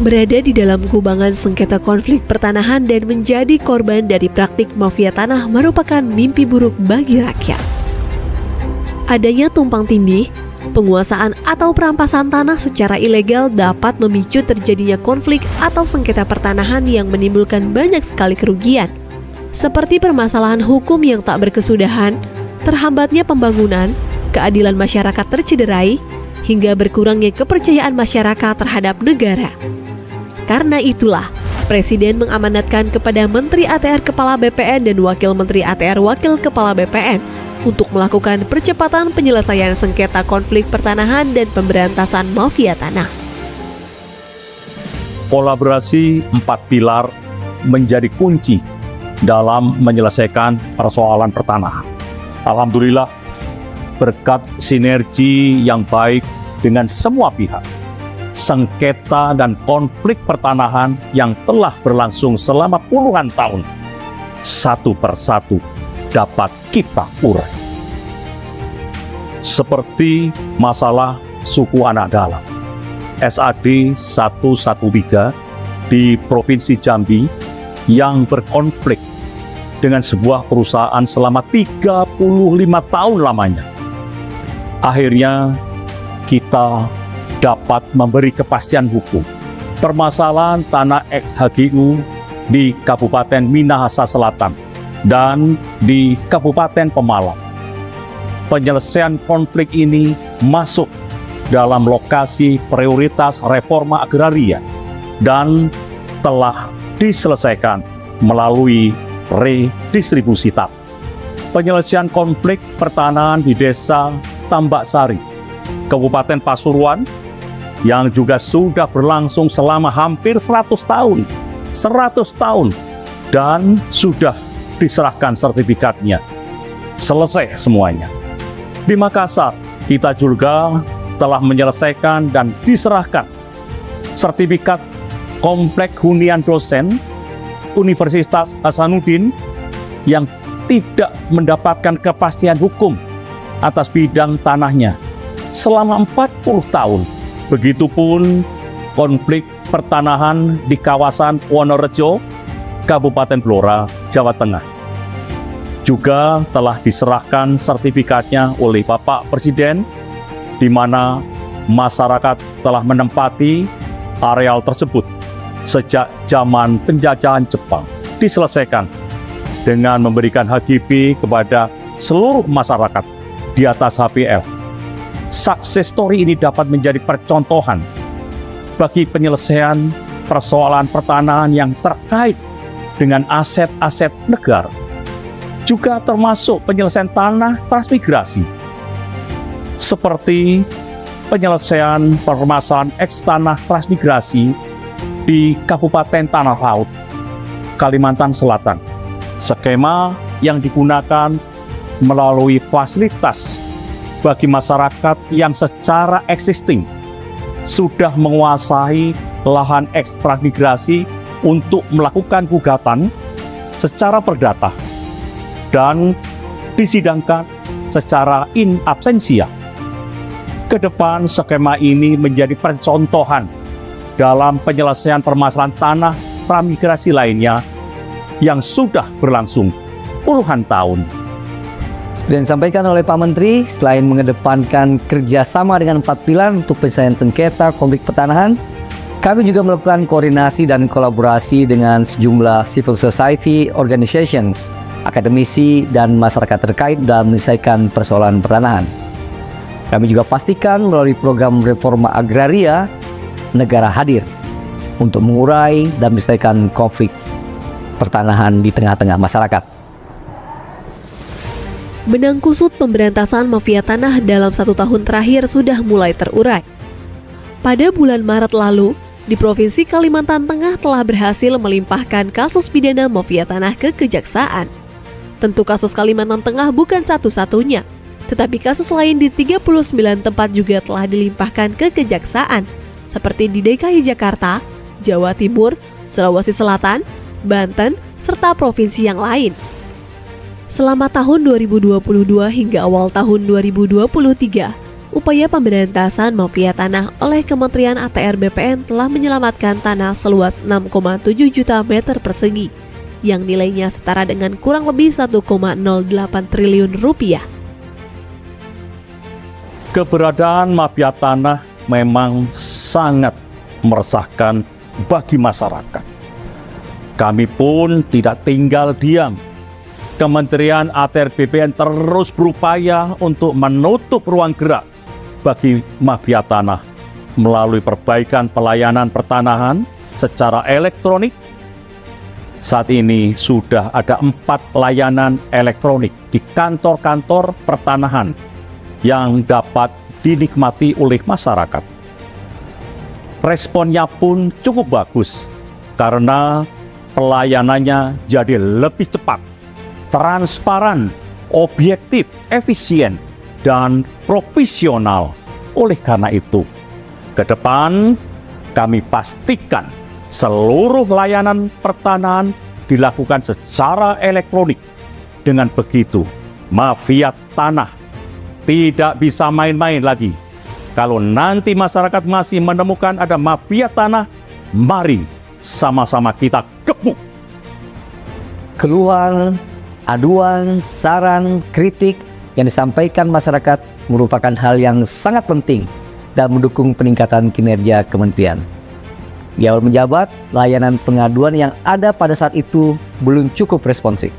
berada di dalam kubangan sengketa konflik pertanahan dan menjadi korban dari praktik mafia tanah merupakan mimpi buruk bagi rakyat. Adanya tumpang tindih, penguasaan atau perampasan tanah secara ilegal dapat memicu terjadinya konflik atau sengketa pertanahan yang menimbulkan banyak sekali kerugian, seperti permasalahan hukum yang tak berkesudahan, terhambatnya pembangunan, keadilan masyarakat tercederai, hingga berkurangnya kepercayaan masyarakat terhadap negara. Karena itulah, Presiden mengamanatkan kepada Menteri ATR Kepala BPN dan Wakil Menteri ATR Wakil Kepala BPN untuk melakukan percepatan penyelesaian sengketa konflik pertanahan dan pemberantasan mafia tanah. Kolaborasi 4 pilar menjadi kunci dalam menyelesaikan persoalan pertanahan. Alhamdulillah, berkat sinergi yang baik dengan semua pihak, sengketa dan konflik pertanahan yang telah berlangsung selama puluhan tahun, satu persatu dapat kita urai. Seperti masalah suku anak dalam, SAD 113 di Provinsi Jambi yang berkonflik dengan sebuah perusahaan selama 35 tahun lamanya. Akhirnya kita dapat memberi kepastian hukum. Permasalahan tanah ex-HGU di Kabupaten Minahasa Selatan dan di Kabupaten Pemalang. Penyelesaian konflik ini masuk dalam lokasi prioritas reforma agraria dan telah diselesaikan melalui redistribusi tanah. Penyelesaian konflik pertanahan di Desa Tambak Sari, Kabupaten Pasuruan, yang juga sudah berlangsung selama hampir 100 tahun, dan sudah diserahkan sertifikatnya. Selesai semuanya. Di Makassar, kita juga telah menyelesaikan dan diserahkan sertifikat komplek hunian dosen Universitas Hasanuddin yang tidak mendapatkan kepastian hukum atas bidang tanahnya selama 40 tahun. Begitupun konflik pertanahan di kawasan Wonorejo, Kabupaten Blora, Jawa Tengah. Juga telah diserahkan sertifikatnya oleh Bapak Presiden, di mana masyarakat telah menempati areal tersebut sejak zaman penjajahan Jepang. Diselesaikan dengan memberikan HGB kepada seluruh masyarakat di atas HPL. Success story ini dapat menjadi percontohan bagi penyelesaian persoalan pertanahan yang terkait dengan aset-aset negara. Juga termasuk penyelesaian tanah transmigrasi, seperti penyelesaian permasalahan eks-tanah transmigrasi di Kabupaten Tanah Laut, Kalimantan Selatan. Skema yang digunakan melalui fasilitas bagi masyarakat yang secara existing sudah menguasai lahan ekstransmigrasi untuk melakukan gugatan secara perdata dan disidangkan secara in absentia. Kedepan skema ini menjadi percontohan dalam penyelesaian permasalahan tanah transmigrasi lainnya yang sudah berlangsung puluhan tahun. Dan disampaikan oleh Pak Menteri, selain mengedepankan kerjasama dengan 4 pilar untuk penyelesaian sengketa konflik pertanahan, kami juga melakukan koordinasi dan kolaborasi dengan sejumlah civil society organizations, akademisi, dan masyarakat terkait dalam menyelesaikan persoalan pertanahan. Kami juga pastikan melalui program reforma agraria, negara hadir untuk mengurai dan menyelesaikan konflik pertanahan di tengah-tengah masyarakat. Benang kusut pemberantasan mafia tanah dalam 1 tahun terakhir sudah mulai terurai. Pada bulan Maret lalu, di Provinsi Kalimantan Tengah telah berhasil melimpahkan kasus pidana mafia tanah ke Kejaksaan. Tentu kasus Kalimantan Tengah bukan satu-satunya, tetapi kasus lain di 39 tempat juga telah dilimpahkan ke Kejaksaan, seperti di DKI Jakarta, Jawa Timur, Sulawesi Selatan, Banten, serta provinsi yang lain. Selama tahun 2022 hingga awal tahun 2023, upaya pemberantasan mafia tanah oleh Kementerian ATR BPN telah menyelamatkan tanah seluas 6,7 juta meter persegi, yang nilainya setara dengan kurang lebih 1,08 triliun rupiah. Keberadaan mafia tanah memang sangat meresahkan bagi masyarakat. Kami pun tidak tinggal diam. Kementerian ATR BPN terus berupaya untuk menutup ruang gerak bagi mafia tanah melalui perbaikan pelayanan pertanahan secara elektronik. Saat ini sudah ada 4 layanan elektronik di kantor-kantor pertanahan yang dapat dinikmati oleh masyarakat. Responnya pun cukup bagus karena pelayanannya jadi lebih cepat, transparan, objektif, efisien, dan profesional. Oleh karena itu, ke depan kami pastikan seluruh layanan pertanahan dilakukan secara elektronik. Dengan begitu, mafia tanah tidak bisa main-main lagi. Kalau nanti masyarakat masih menemukan ada mafia tanah, mari sama-sama kita gebuk. Keluhan, aduan, saran, kritik yang disampaikan masyarakat merupakan hal yang sangat penting dan mendukung peningkatan kinerja kementerian. Di awal menjabat, layanan pengaduan yang ada pada saat itu belum cukup responsif.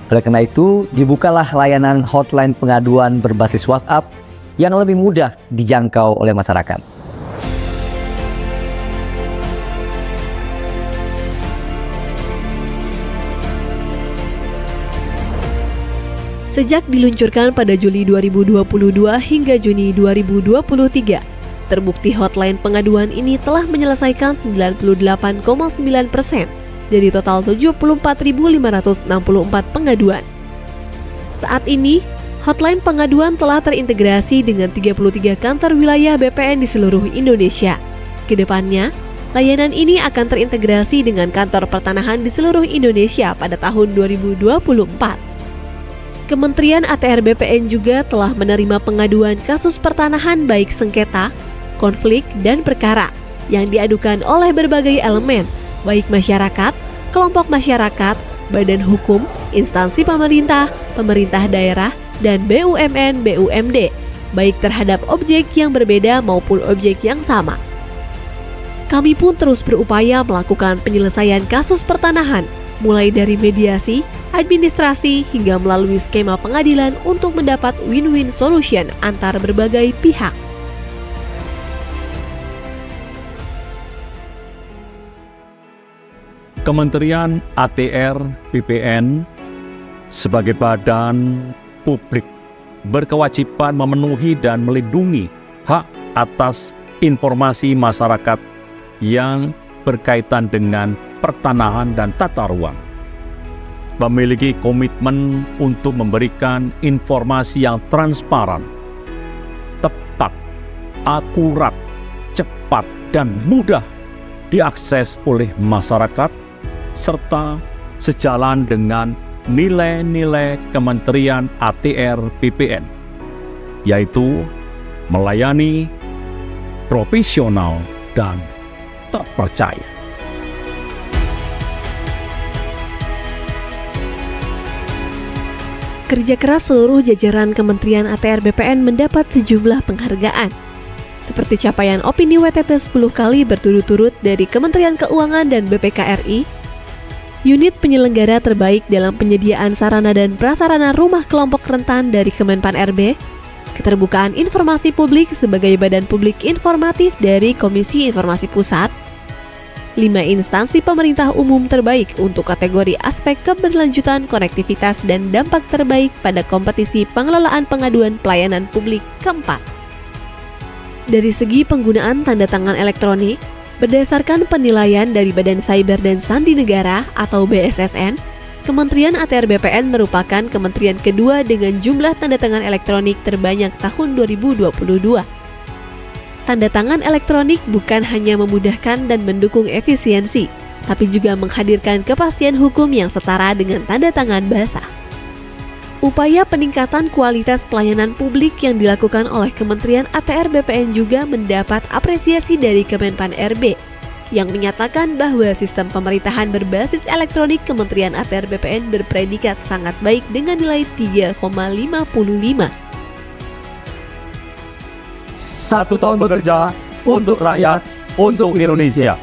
Oleh karena itu, dibukalah layanan hotline pengaduan berbasis WhatsApp yang lebih mudah dijangkau oleh masyarakat. Sejak diluncurkan pada Juli 2022 hingga Juni 2023, terbukti hotline pengaduan ini telah menyelesaikan 98,9% dari total 74.564 pengaduan. Saat ini, hotline pengaduan telah terintegrasi dengan 33 kantor wilayah BPN di seluruh Indonesia. Kedepannya, layanan ini akan terintegrasi dengan kantor pertanahan di seluruh Indonesia pada tahun 2024. Kementerian ATR BPN juga telah menerima pengaduan kasus pertanahan baik sengketa, konflik, dan perkara yang diadukan oleh berbagai elemen, baik masyarakat, kelompok masyarakat, badan hukum, instansi pemerintah, pemerintah daerah, dan BUMN, BUMD, baik terhadap objek yang berbeda maupun objek yang sama. Kami pun terus berupaya melakukan penyelesaian kasus pertanahan, mulai dari mediasi, administrasi, hingga melalui skema pengadilan untuk mendapat win-win solution antar berbagai pihak. Kementerian ATR BPN sebagai badan publik berkewajiban memenuhi dan melindungi hak atas informasi masyarakat yang berkaitan dengan pertanahan dan tata ruang. Memiliki komitmen untuk memberikan informasi yang transparan, tepat, akurat, cepat, dan mudah diakses oleh masyarakat, serta sejalan dengan nilai-nilai Kementerian ATR BPN, yaitu melayani, profesional, dan terpercaya. Kerja keras seluruh jajaran Kementerian ATR BPN mendapat sejumlah penghargaan, seperti capaian opini WTP 10 kali berturut-turut dari Kementerian Keuangan dan BPKRI, unit penyelenggara terbaik dalam penyediaan sarana dan prasarana rumah kelompok rentan dari Kemenpan RB, keterbukaan informasi publik sebagai badan publik informatif dari Komisi Informasi Pusat, 5 instansi pemerintah umum terbaik untuk kategori aspek keberlanjutan, konektivitas, dan dampak terbaik pada kompetisi pengelolaan pengaduan pelayanan publik keempat. Dari segi penggunaan tanda tangan elektronik, berdasarkan penilaian dari Badan Cyber dan Sandi Negara atau BSSN, Kementerian ATR BPN merupakan kementerian kedua dengan jumlah tanda tangan elektronik terbanyak tahun 2022. Tanda tangan elektronik bukan hanya memudahkan dan mendukung efisiensi, tapi juga menghadirkan kepastian hukum yang setara dengan tanda tangan basah. Upaya peningkatan kualitas pelayanan publik yang dilakukan oleh Kementerian ATR BPN juga mendapat apresiasi dari Kemenpan RB yang menyatakan bahwa sistem pemerintahan berbasis elektronik Kementerian ATR BPN berpredikat sangat baik dengan nilai 3,55. 1 tahun bekerja untuk rakyat, untuk Indonesia.